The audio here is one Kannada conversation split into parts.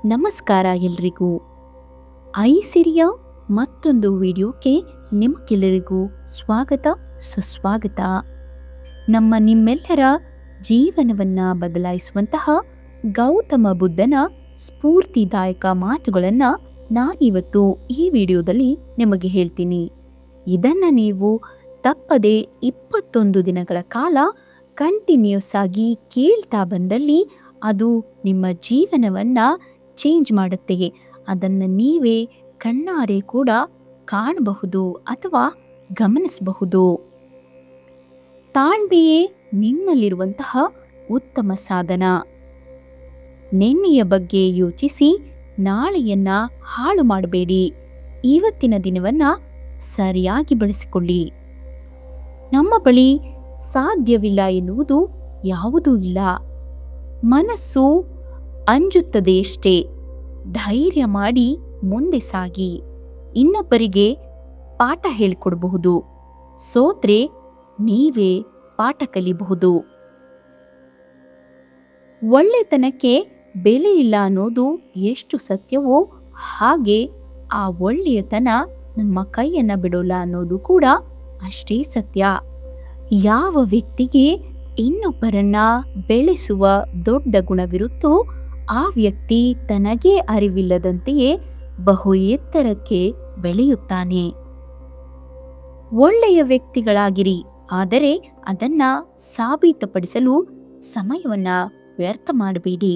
ನಮಸ್ಕಾರ ಎಲ್ರಿಗೂ. ಐಸಿರಿಯ ಮತ್ತೊಂದು ವಿಡಿಯೋಕ್ಕೆ ನಿಮಗೆಲ್ಲರಿಗೂ ಸ್ವಾಗತ ಸುಸ್ವಾಗತ. ನಿಮ್ಮೆಲ್ಲರ ಜೀವನವನ್ನು ಬದಲಾಯಿಸುವಂತಹ ಗೌತಮ ಬುದ್ಧನ ಸ್ಫೂರ್ತಿದಾಯಕ ಮಾತುಗಳನ್ನು ನಾನಿವತ್ತು ಈ ವಿಡಿಯೋದಲ್ಲಿ ನಿಮಗೆ ಹೇಳ್ತೀನಿ. ಇದನ್ನು ನೀವು ತಪ್ಪದೆ 21 ದಿನಗಳ ಕಾಲ ಕಂಟಿನ್ಯೂಸ್ ಆಗಿ ಕೇಳ್ತಾ ಬಂದಲ್ಲಿ ಅದು ನಿಮ್ಮ ಜೀವನವನ್ನು ಚೇಂಜ್ ಮಾಡುತ್ತೆ. ಅದನ್ನು ನೀವೇ ಕಣ್ಣಾರೆ ಕೂಡ ಕಾಣಬಹುದು ಅಥವಾ ಗಮನಿಸಬಹುದು. ತಾಳ್ಮೆಯೇ ನಿಮ್ಮಲ್ಲಿರುವಂತಹ ಉತ್ತಮ ಸಾಧನ. ನೆನ್ನೆಯ ಬಗ್ಗೆ ಯೋಚಿಸಿ ನಾಳೆಯನ್ನ ಹಾಳು ಮಾಡಬೇಡಿ. ಇವತ್ತಿನ ದಿನವನ್ನು ಸರಿಯಾಗಿ ಬಳಸಿಕೊಳ್ಳಿ. ನಮ್ಮ ಬಳಿ ಸಾಧ್ಯವಿಲ್ಲ ಎನ್ನುವುದು ಯಾವುದೂ ಇಲ್ಲ. ಮನಸ್ಸು ಅಂಜುತ್ತದೆಯಷ್ಟೇ. ಧೈರ್ಯ ಮಾಡಿ ಮುಂದೆ ಸಾಗಿ. ಇನ್ನೊಬ್ಬರಿಗೆ ಪಾಠ ಹೇಳಿಕೊಡಬಹುದು. ಸೋತ್ರೆ ನೀವೇ ಪಾಠ ಕಲಿಬಹುದು. ಒಳ್ಳೆತನಕ್ಕೆ ಬೆಲೆ ಇಲ್ಲ ಅನ್ನೋದು ಎಷ್ಟು ಸತ್ಯವೋ ಹಾಗೆ ಆ ಒಳ್ಳೆಯತನ ನಮ್ಮ ಕೈಯನ್ನು ಬಿಡೋಲ್ಲ ಅನ್ನೋದು ಕೂಡ ಅಷ್ಟೇ ಸತ್ಯ. ಯಾವ ವ್ಯಕ್ತಿಗೆ ಇನ್ನೊಬ್ಬರನ್ನ ಬೆಳೆಸುವ ದೊಡ್ಡ ಗುಣವಿರುತ್ತೋ ಆ ವ್ಯಕ್ತಿ ತನಗೇ ಅರಿವಿಲ್ಲದಂತೆಯೇ ಬಹು ಎತ್ತರಕ್ಕೆ ಬೆಳೆಯುತ್ತಾನೆ. ಒಳ್ಳೆಯ ವ್ಯಕ್ತಿಗಳಾಗಿರಿ, ಆದರೆ ಅದನ್ನ ಸಾಬೀತುಪಡಿಸಲು ಸಮಯವನ್ನ ವ್ಯರ್ಥ ಮಾಡಬೇಡಿ.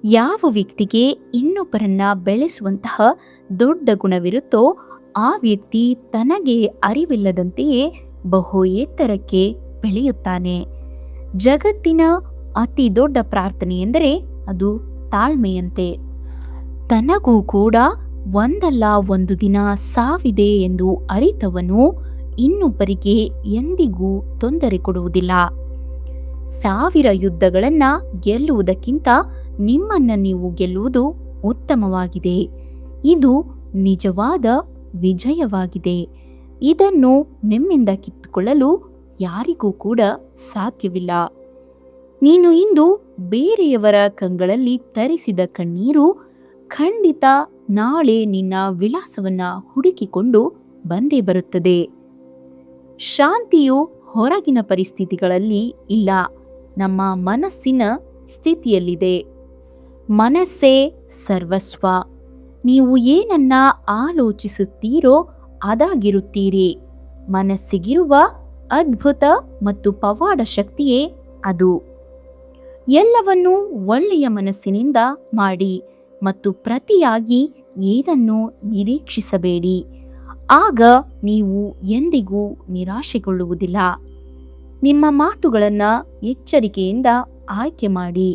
ಯಾವ ವ್ಯಕ್ತಿಗೆ ಇನ್ನೊಬ್ಬರನ್ನ ಬೆಳೆಸುವಂತಹ ದೊಡ್ಡ ಗುಣವಿರುತ್ತೋ ಆ ವ್ಯಕ್ತಿ ತನಗೆ ಅರಿವಿಲ್ಲದಂತೆಯೇ ಬಹು ಎತ್ತರಕ್ಕೆ ಬೆಳೆಯುತ್ತಾನೆ. ಜಗತ್ತಿನ ಅತಿ ದೊಡ್ಡ ಪ್ರಾರ್ಥನೆ ಎಂದರೆ ಅದು ತಾಳ್ಮೆಯಂತೆ. ತನಗೂ ಕೂಡ ಒಂದಲ್ಲ ಒಂದು ದಿನ ಸಾವಿದೆ ಎಂದು ಅರಿತವನು ಇನ್ನೊಬ್ಬರಿಗೆ ಎಂದಿಗೂ ತೊಂದರೆ ಕೊಡುವುದಿಲ್ಲ. 1000 ಯುದ್ಧಗಳನ್ನ ಗೆಲ್ಲುವುದಕ್ಕಿಂತ ನಿಮ್ಮನ್ನ ನೀವು ಗೆಲ್ಲುವುದು ಉತ್ತಮವಾಗಿದೆ. ಇದು ನಿಜವಾದ ವಿಜಯವಾಗಿದೆ. ಇದನ್ನು ನಿಮ್ಮಿಂದ ಕಿತ್ತುಕೊಳ್ಳಲು ಯಾರಿಗೂ ಕೂಡ ಸಾಧ್ಯವಿಲ್ಲ. ನೀನು ಇಂದು ಬೇರೆಯವರ ಕಂಗಳಲ್ಲಿ ತರಿಸಿದ ಕಣ್ಣೀರು ಖಂಡಿತ ನಾಳೆ ನಿನ್ನ ವಿಳಾಸವನ್ನ ಹುಡುಕಿಕೊಂಡು ಬಂದೇ ಬರುತ್ತದೆ. ಶಾಂತಿಯು ಹೊರಗಿನ ಪರಿಸ್ಥಿತಿಗಳಲ್ಲಿ ಇಲ್ಲ, ನಮ್ಮ ಮನಸ್ಸಿನ ಸ್ಥಿತಿಯಲ್ಲಿದೆ. ಮನಸ್ಸೇ ಸರ್ವಸ್ವ. ನೀವು ಏನನ್ನ ಆಲೋಚಿಸುತ್ತೀರೋ ಅದಾಗಿರುತ್ತೀರಿ. ಮನಸ್ಸಿಗಿರುವ ಅದ್ಭುತ ಮತ್ತು ಪವಾಡ ಶಕ್ತಿಯೇ ಅದು. ಎಲ್ಲವನ್ನೂ ಒಳ್ಳೆಯ ಮನಸ್ಸಿನಿಂದ ಮಾಡಿ ಮತ್ತು ಪ್ರತಿಯಾಗಿ ಏನನ್ನೂ ನಿರೀಕ್ಷಿಸಬೇಡಿ. ಆಗ ನೀವು ಎಂದಿಗೂ ನಿರಾಶೆಗೊಳ್ಳುವುದಿಲ್ಲ. ನಿಮ್ಮ ಮಾತುಗಳನ್ನು ಎಚ್ಚರಿಕೆಯಿಂದ ಆಯ್ಕೆ ಮಾಡಿ.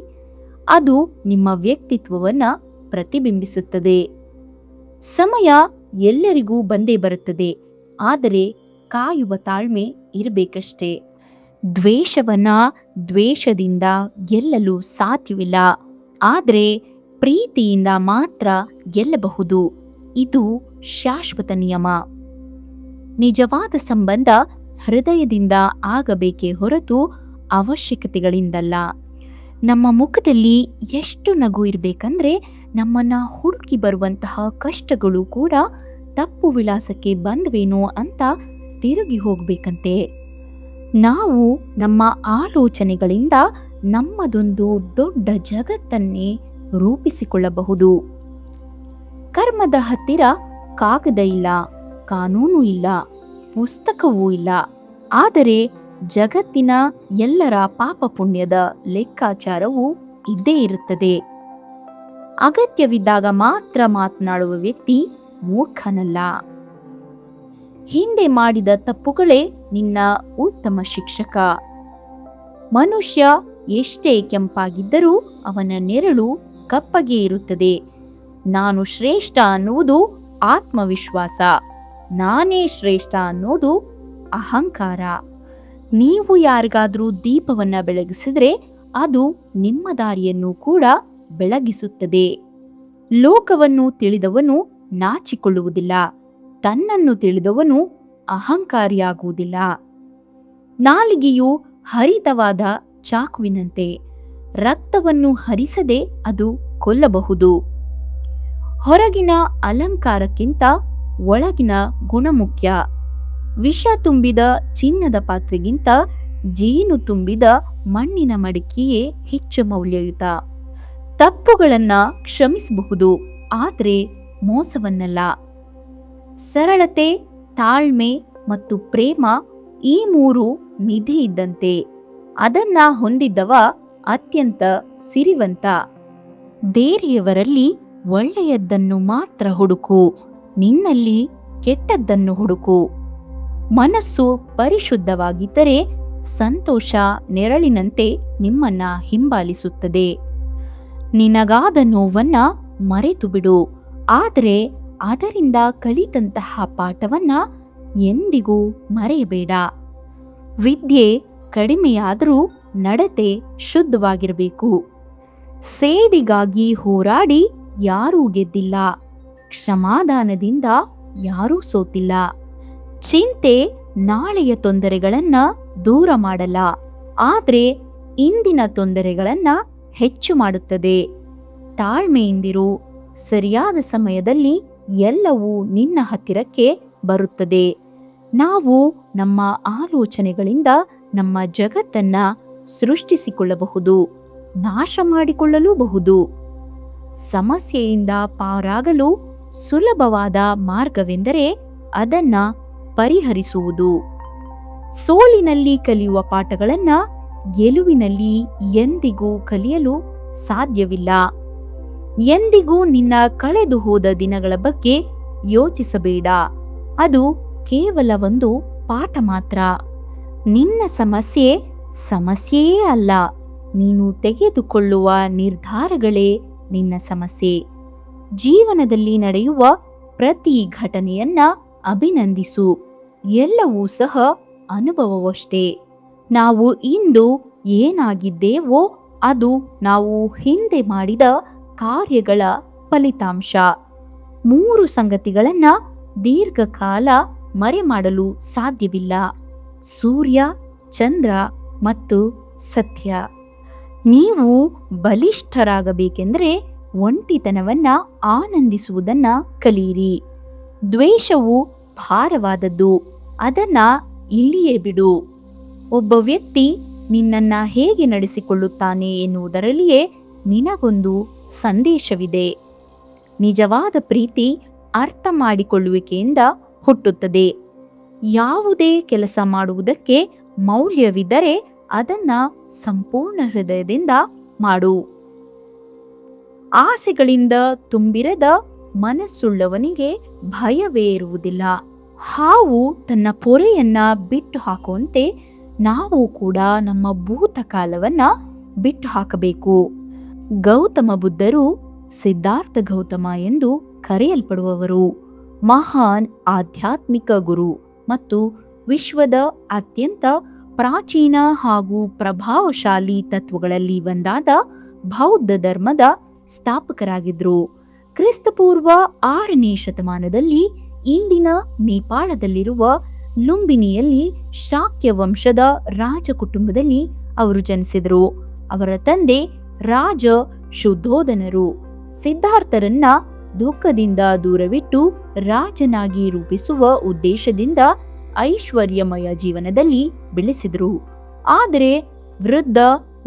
ಅದು ನಿಮ್ಮ ವ್ಯಕ್ತಿತ್ವವನ್ನು ಪ್ರತಿಬಿಂಬಿಸುತ್ತದೆ. ಸಮಯ ಎಲ್ಲರಿಗೂ ಬಂದೇ ಬರುತ್ತದೆ, ಆದರೆ ಕಾಯುವ ತಾಳ್ಮೆ ಇರಬೇಕಷ್ಟೇ. ದ್ವೇಷವನ್ನ ದ್ವೇಷದಿಂದ ಗೆಲ್ಲಲು ಸಾಧ್ಯವಿಲ್ಲ, ಆದರೆ ಪ್ರೀತಿಯಿಂದ ಮಾತ್ರ ಗೆಲ್ಲಬಹುದು. ಇದು ಶಾಶ್ವತ ನಿಯಮ. ನಿಜವಾದ ಸಂಬಂಧ ಹೃದಯದಿಂದ ಆಗಬೇಕೇ ಹೊರತು ಅವಶ್ಯಕತೆಗಳಿಂದಲ್ಲ. ನಮ್ಮ ಮುಖದಲ್ಲಿ ಎಷ್ಟು ನಗು ಇರಬೇಕಂದ್ರೆ ನಮ್ಮನ್ನ ಹುಡುಕಿ ಬರುವಂತಹ ಕಷ್ಟಗಳು ಕೂಡ ತಪ್ಪು ವಿಳಾಸಕ್ಕೆ ಬಂದ್ವೇನೋ ಅಂತ ತಿರುಗಿ ಹೋಗ್ಬೇಕಂತೆ. ನಾವು ನಮ್ಮ ಆಲೋಚನೆಗಳಿಂದ ನಮ್ಮದೊಂದು ದೊಡ್ಡ ಜಗತ್ತನ್ನೇ ರೂಪಿಸಿಕೊಳ್ಳಬಹುದು. ಕರ್ಮದ ಹತ್ತಿರ ಕಾಗದ ಇಲ್ಲ, ಕಾನೂನು ಇಲ್ಲ, ಪುಸ್ತಕವೂ ಇಲ್ಲ, ಆದರೆ ಜಗತ್ತಿನ ಎಲ್ಲರ ಪಾಪ ಪುಣ್ಯದ ಲೆಕ್ಕಾಚಾರವೂ ಇದ್ದೇ ಇರುತ್ತದೆ. ಅಗತ್ಯವಿದ್ದಾಗ ಮಾತ್ರ ಮಾತನಾಡುವ ವ್ಯಕ್ತಿ ಮೂರ್ಖನಲ್ಲ. ಹಿಂದೆ ಮಾಡಿದ ತಪ್ಪುಗಳೇ ನಿನ್ನ ಉತ್ತಮ ಶಿಕ್ಷಕ. ಮನುಷ್ಯ ಎಷ್ಟೇ ಕೆಂಪಾಗಿದ್ದರೂ ಅವನ ನೆರಳು ಕಪ್ಪಗೆ ಇರುತ್ತದೆ. ನಾನು ಶ್ರೇಷ್ಠ ಅನ್ನುವುದು ಆತ್ಮವಿಶ್ವಾಸ. ನಾನೇ ಶ್ರೇಷ್ಠ ಅನ್ನೋದು ಅಹಂಕಾರ. ನೀವು ಯಾರಿಗಾದ್ರೂ ದೀಪವನ್ನ ಬೆಳಗಿಸಿದ್ರೆ ಅದು ನಿಮ್ಮ ದಾರಿಯನ್ನು ಕೂಡ ಬೆಳಗಿಸುತ್ತದೆ. ಲೋಕವನ್ನು ತಿಳಿದವನು ನಾಚಿಕೊಳ್ಳುವುದಿಲ್ಲ, ತನ್ನನ್ನು ತಿಳಿದವನು ಅಹಂಕಾರಿಯಾಗುವುದಿಲ್ಲ. ನಾಲಿಗೆಯು ಹರಿತವಾದ ಚಾಕುವಿನಂತೆ. ರಕ್ತವನ್ನು ಹರಿಸದೆ ಅದು ಕೊಲ್ಲಬಹುದು, ಹೊರಗಿನ ಅಲಂಕಾರಕ್ಕಿಂತ ಒಳಗಿನ ಗುಣ ಮುಖ್ಯ. ವಿಷ ತುಂಬಿದ ಚಿನ್ನದ ಪಾತ್ರೆಗಿಂತ ಜೇನು ತುಂಬಿದ ಮಣ್ಣಿನ ಮಡಿಕೆಯೇ ಹೆಚ್ಚು ಮೌಲ್ಯಯುತ. ತಪ್ಪುಗಳನ್ನ ಕ್ಷಮಿಸಬಹುದು, ಆದರೆ ಮೋಸವನ್ನಲ್ಲ. ಸರಳತೆ, ತಾಳ್ಮೆ ಮತ್ತು ಪ್ರೇಮ ಈ ಮೂರು ನಿಧಿ ಇದ್ದಂತೆ. ಅದನ್ನ ಹೊಂದಿದ್ದವ ಅತ್ಯಂತ ಸಿರಿವಂತ. ಬೇರೆಯವರಲ್ಲಿ ಒಳ್ಳೆಯದನ್ನು ಮಾತ್ರ ಹುಡುಕು, ನಿನ್ನಲ್ಲಿ ಕೆಟ್ಟದ್ದನ್ನು ಹುಡುಕು. ಮನಸ್ಸು ಪರಿಶುದ್ಧವಾಗಿದ್ದರೆ ಸಂತೋಷ ನೆರಳಿನಂತೆ ನಿಮ್ಮನ್ನ ಹಿಂಬಾಲಿಸುತ್ತದೆ. ನಿನಗಾದ ನೋವನ್ನ ಮರೆತು ಬಿಡು, ಆದರೆ ಅದರಿಂದ ಕಲಿತಂತಹ ಪಾಠವನ್ನ ಎಂದಿಗೂ ಮರೆಯಬೇಡ. ವಿದ್ಯೆ ಕಡಿಮೆಯಾದರೂ ನಡತೆ ಶುದ್ಧವಾಗಿರಬೇಕು. ಸೇಡಿಗಾಗಿ ಹೋರಾಡಿ ಯಾರೂ ಗೆದ್ದಿಲ್ಲ, ಕ್ಷಮಾದಾನದಿಂದ ಯಾರೂ ಸೋತಿಲ್ಲ. ಚಿಂತೆ ನಾಳೆಯ ತೊಂದರೆಗಳನ್ನ ದೂರ ಮಾಡಲ್ಲ, ಆದರೆ ಇಂದಿನ ತೊಂದರೆಗಳನ್ನ ಹೆಚ್ಚು ಮಾಡುತ್ತದೆ. ತಾಳ್ಮೆಯಿಂದಿರು, ಸರಿಯಾದ ಸಮಯದಲ್ಲಿ ಎಲ್ಲವೂ ನಿನ್ನ ಹತ್ತಿರಕ್ಕೆ ಬರುತ್ತದೆ. ನಾವು ನಮ್ಮ ಆಲೋಚನೆಗಳಿಂದ ನಮ್ಮ ಜಗತ್ತನ್ನ ಸೃಷ್ಟಿಸಿಕೊಳ್ಳಬಹುದು, ನಾಶ ಮಾಡಿಕೊಳ್ಳಲೂಬಹುದು. ಸಮಸ್ಯೆಯಿಂದ ಪಾರಾಗಲು ಸುಲಭವಾದ ಮಾರ್ಗವೆಂದರೆ ಅದನ್ನ ಪರಿಹರಿಸುವುದು. ಸೋಲಿನಲ್ಲಿ ಕಲಿಯುವ ಪಾಠಗಳನ್ನ ಗೆಲುವಿನಲ್ಲಿ ಎಂದಿಗೂ ಕಲಿಯಲು ಸಾಧ್ಯವಿಲ್ಲ. ಎಂದಿಗೂ ನಿನ್ನ ಕಳೆದು ಹೋದ ದಿನಗಳ ಬಗ್ಗೆ ಯೋಚಿಸಬೇಡ, ಅದು ಕೇವಲ ಒಂದು ಪಾಠ ಮಾತ್ರ. ನಿನ್ನ ಸಮಸ್ಯೆ ಸಮಸ್ಯೆಯೇ ಅಲ್ಲ, ನೀನು ತೆಗೆದುಕೊಳ್ಳುವ ನಿರ್ಧಾರಗಳೇ ನಿನ್ನ ಸಮಸ್ಯೆ. ಜೀವನದಲ್ಲಿ ನಡೆಯುವ ಪ್ರತಿ ಘಟನೆಯನ್ನ ಅಭಿನಂದಿಸು, ಎಲ್ಲವೂ ಸಹ ಅನುಭವವಷ್ಟೇ. ನಾವು ಇಂದು ಏನಾಗಿದ್ದೇವೋ ಅದು ನಾವು ಹಿಂದೆ ಮಾಡಿದ ಕಾರ್ಯಗಳ ಫಲಿತಾಂಶ. ಮೂರು ಸಂಗತಿಗಳನ್ನ ದೀರ್ಘಕಾಲ ಮರೆಮಾಡಲು ಸಾಧ್ಯವಿಲ್ಲ: ಸೂರ್ಯ, ಚಂದ್ರ ಮತ್ತು ಸತ್ಯ. ನೀವು ಬಲಿಷ್ಠರಾಗಬೇಕೆಂದರೆ ಒಂಟಿತನವನ್ನ ಆನಂದಿಸುವುದನ್ನ ಕಲಿಯಿರಿ. ದ್ವೇಷವು ಭಾರವಾದದ್ದು, ಅದನ್ನ ಇಲ್ಲಿಯೇ ಬಿಡು. ಒಬ್ಬ ವ್ಯಕ್ತಿ ನಿನ್ನನ್ನ ಹೇಗೆ ನಡೆಸಿಕೊಳ್ಳುತ್ತಾನೆ ಎನ್ನುವುದರಲ್ಲಿಯೇ ನಿನಗೊಂದು ಸಂದೇಶವಿದೆ. ನಿಜವಾದ ಪ್ರೀತಿ ಅರ್ಥ ಮಾಡಿಕೊಳ್ಳುವಿಕೆಯಿಂದ ಹುಟ್ಟುತ್ತದೆ. ಯಾವುದೇ ಕೆಲಸ ಮಾಡುವುದಕ್ಕೆ ಮೌಲ್ಯವಿದ್ದರೆ ಅದನ್ನ ಸಂಪೂರ್ಣ ಹೃದಯದಿಂದ ಮಾಡು. ಆಸೆಗಳಿಂದ ತುಂಬಿರದ ಮನಸ್ಸುಳ್ಳವನಿಗೆ ಭಯವೇ ಇರುವುದಿಲ್ಲ. ಹಾವು ತನ್ನ ಪೊರೆಯನ್ನ ಬಿಟ್ಟು ಹಾಕುವಂತೆ ನಾವು ಕೂಡ ನಮ್ಮ ಭೂತಕಾಲವನ್ನ ಬಿಟ್ಟು ಹಾಕಬೇಕು. ಗೌತಮ ಬುದ್ಧರು ಸಿದ್ಧಾರ್ಥ ಗೌತಮ ಎಂದು ಕರೆಯಲ್ಪಡುವವರು ಮಹಾನ್ ಆಧ್ಯಾತ್ಮಿಕ ಗುರು ಮತ್ತು ವಿಶ್ವದ ಅತ್ಯಂತ ಪ್ರಾಚೀನ ಹಾಗೂ ಪ್ರಭಾವಶಾಲಿ ತತ್ವಗಳಲ್ಲಿ ಒಂದಾದ ಬೌದ್ಧ ಧರ್ಮದ ಸ್ಥಾಪಕರಾಗಿದ್ರು. ಕ್ರಿಸ್ತಪೂರ್ವ 6ನೇ ಶತಮಾನದಲ್ಲಿ ಇಂದಿನ ನೇಪಾಳದಲ್ಲಿರುವ ಲುಂಬಿನಿಯಲ್ಲಿ ಶಾಕ್ಯ ವಂಶದ ರಾಜ ಕುಟುಂಬದಲ್ಲಿ ಅವರು ಜನಿಸಿದರು. ಅವರ ತಂದೆ ರಾಜ ಶುದ್ಧೋಧನರು ಸಿದ್ಧಾರ್ಥರನ್ನ ದುಃಖದಿಂದ ದೂರವಿಟ್ಟು ರಾಜನಾಗಿ ರೂಪಿಸುವ ಉದ್ದೇಶದಿಂದ ಐಶ್ವರ್ಯಮಯ ಜೀವನದಲ್ಲಿ ಬೆಳೆಸಿದರು. ಆದರೆ ವೃದ್ಧ,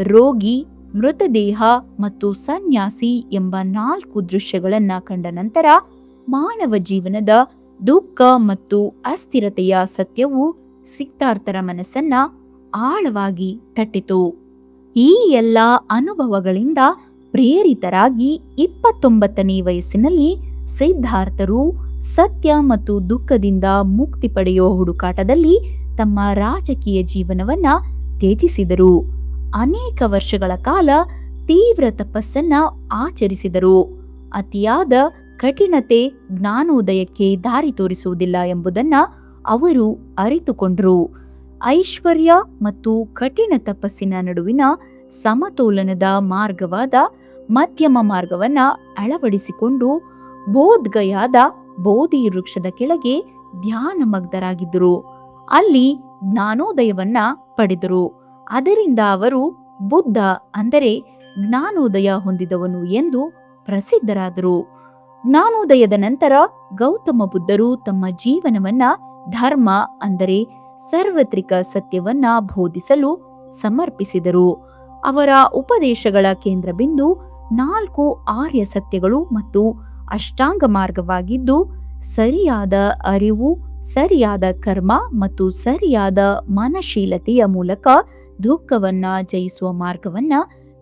ರೋಗಿ, ಮೃತದೇಹ ಮತ್ತು ಸನ್ಯಾಸಿ ಎಂಬ 4 ದೃಶ್ಯಗಳನ್ನ ಕಂಡ ನಂತರ ಮಾನವ ಜೀವನದ ದುಃಖ ಮತ್ತು ಅಸ್ಥಿರತೆಯ ಸತ್ಯವು ಸಿದ್ಧಾರ್ಥರ ಮನಸ್ಸನ್ನ ಆಳವಾಗಿ ತಟ್ಟಿತು. ಈ ಎಲ್ಲ ಅನುಭವಗಳಿಂದ ಪ್ರೇರಿತರಾಗಿ 29ನೇ ವಯಸ್ಸಿನಲ್ಲಿ ಸಿದ್ಧಾರ್ಥರು ಸತ್ಯ ಮತ್ತು ದುಃಖದಿಂದ ಮುಕ್ತಿ ಪಡೆಯುವ ಹುಡುಕಾಟದಲ್ಲಿ ತಮ್ಮ ರಾಜಕೀಯ ಜೀವನವನ್ನ ತ್ಯಜಿಸಿದರು. ಅನೇಕ ವರ್ಷಗಳ ಕಾಲ ತೀವ್ರ ತಪಸ್ಸನ್ನ ಆಚರಿಸಿದರು. ಅತಿಯಾದ ಕಠಿಣತೆ ಜ್ಞಾನೋದಯಕ್ಕೆ ದಾರಿ ತೋರಿಸುವುದಿಲ್ಲ ಎಂಬುದನ್ನ ಅವರು ಅರಿತುಕೊಂಡರು. ಐಶ್ವರ್ಯ ಮತ್ತು ಕಠಿಣ ತಪಸ್ಸಿನ ನಡುವಿನ ಸಮತೋಲನದ ಮಾರ್ಗವಾದ ಮಧ್ಯಮ ಮಾರ್ಗವನ್ನ ಅಳವಡಿಸಿಕೊಂಡು ಬೋಧ್ಗಯಾದ ಬೋಧಿ ವೃಕ್ಷದ ಕೆಳಗೆ ಧ್ಯಾನಮಗ್ಧರಾಗಿದ್ದರು. ಅಲ್ಲಿ ಜ್ಞಾನೋದಯವನ್ನ ಪಡೆದರು. ಅದರಿಂದ ಅವರು ಬುದ್ಧ ಅಂದರೆ ಜ್ಞಾನೋದಯ ಹೊಂದಿದವನು ಎಂದು ಪ್ರಸಿದ್ಧರಾದರು. ಜ್ಞಾನೋದಯದ ನಂತರ ಗೌತಮ ಬುದ್ಧರು ತಮ್ಮ ಜೀವನವನ್ನ ಧರ್ಮ ಅಂದರೆ ಸಾರ್ವತ್ರಿಕ ಸತ್ಯವನ್ನ ಬೋಧಿಸಲು ಸಮರ್ಪಿಸಿದರು. ಅವರ ಉಪದೇಶಗಳ ಕೇಂದ್ರಬಿಂದು 4 ಆರ್ಯ ಸತ್ಯಗಳು ಮತ್ತು ಅಷ್ಟಾಂಗ ಮಾರ್ಗವಾಗಿದ್ದು, ಸರಿಯಾದ ಅರಿವು, ಸರಿಯಾದ ಕರ್ಮ ಮತ್ತು ಸರಿಯಾದ ಮನಶೀಲತೆಯ ಮೂಲಕ ದುಃಖವನ್ನ ಜಯಿಸುವ ಮಾರ್ಗವನ್ನ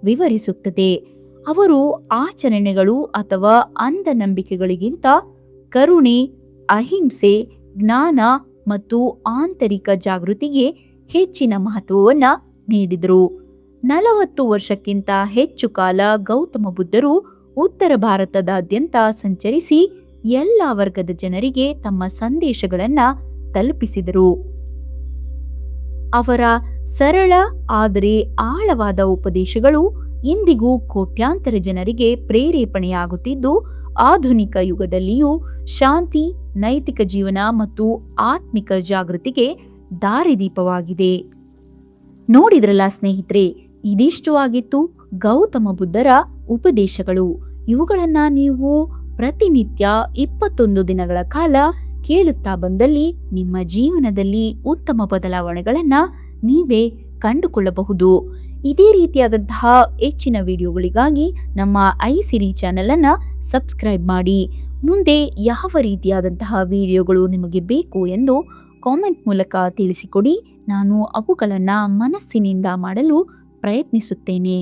ವಿವರಿಸುತ್ತದೆ. ಅವರು ಆಚರಣೆಗಳು ಅಥವಾ ಅಂಧನಂಬಿಕೆಗಳಿಗಿಂತ ಕರುಣೆ, ಅಹಿಂಸೆ, ಜ್ಞಾನ ಮತ್ತು ಆಂತರಿಕ ಜಾಗೃತಿಗೆ ಹೆಚ್ಚಿನ ಮಹತ್ವವನ್ನ ನೀಡಿದರು. 40 ವರ್ಷಕ್ಕಿಂತ ಹೆಚ್ಚು ಕಾಲ ಗೌತಮ ಬುದ್ಧರು ಉತ್ತರ ಭಾರತದಾದ್ಯಂತ ಸಂಚರಿಸಿ ಎಲ್ಲ ವರ್ಗದ ಜನರಿಗೆ ತಮ್ಮ ಸಂದೇಶಗಳನ್ನ ತಲುಪಿಸಿದರು. ಅವರ ಸರಳ ಆದರೆ ಆಳವಾದ ಉಪದೇಶಗಳು ಇಂದಿಗೂ ಕೋಟ್ಯಾಂತರ ಜನರಿಗೆ ಪ್ರೇರೇಪಣೆಯಾಗುತ್ತಿದ್ದು, ಆಧುನಿಕ ಯುಗದಲ್ಲಿಯೂ ಶಾಂತಿ, ನೈತಿಕ ಜೀವನ ಮತ್ತು ಆತ್ಮಿಕ ಜಾಗೃತಿಗೆ ದಾರಿದೀಪವಾಗಿದೆ. ನೋಡಿದ್ರಲ್ಲ ಸ್ನೇಹಿತರೆ, ಇದಿಷ್ಟು ಆಗಿತ್ತು ಗೌತಮ ಬುದ್ಧರ ಉಪದೇಶಗಳು. ಇವುಗಳನ್ನ ನೀವು ಪ್ರತಿನಿತ್ಯ 21 ದಿನಗಳ ಕಾಲ ಕೇಳುತ್ತಾ ಬಂದಲ್ಲಿ ನಿಮ್ಮ ಜೀವನದಲ್ಲಿ ಉತ್ತಮ ಬದಲಾವಣೆಗಳನ್ನ ನೀವೇ ಕಂಡುಕೊಳ್ಳಬಹುದು. ಇದೇ ರೀತಿಯಾದಂತಹ ಹೆಚ್ಚಿನ ವಿಡಿಯೋಗಳಿಗಾಗಿ ನಮ್ಮ ಐಸಿರಿ ಚಾನೆಲ್ ಅನ್ನ ಸಬ್ಸ್ಕ್ರೈಬ್ ಮಾಡಿ. ಮುಂದೆ ಯಾವ ರೀತಿಯಾದಂತಹ ವಿಡಿಯೋಗಳು ನಿಮಗೆ ಬೇಕು ಎಂದು ಕಾಮೆಂಟ್ ಮೂಲಕ ತಿಳಿಸಿಕೊಡಿ. ನಾನು ಅವುಗಳನ್ನು ಮನಸ್ಸಿನಿಂದ ಮಾಡಲು ಪ್ರಯತ್ನಿಸುತ್ತೇನೆ.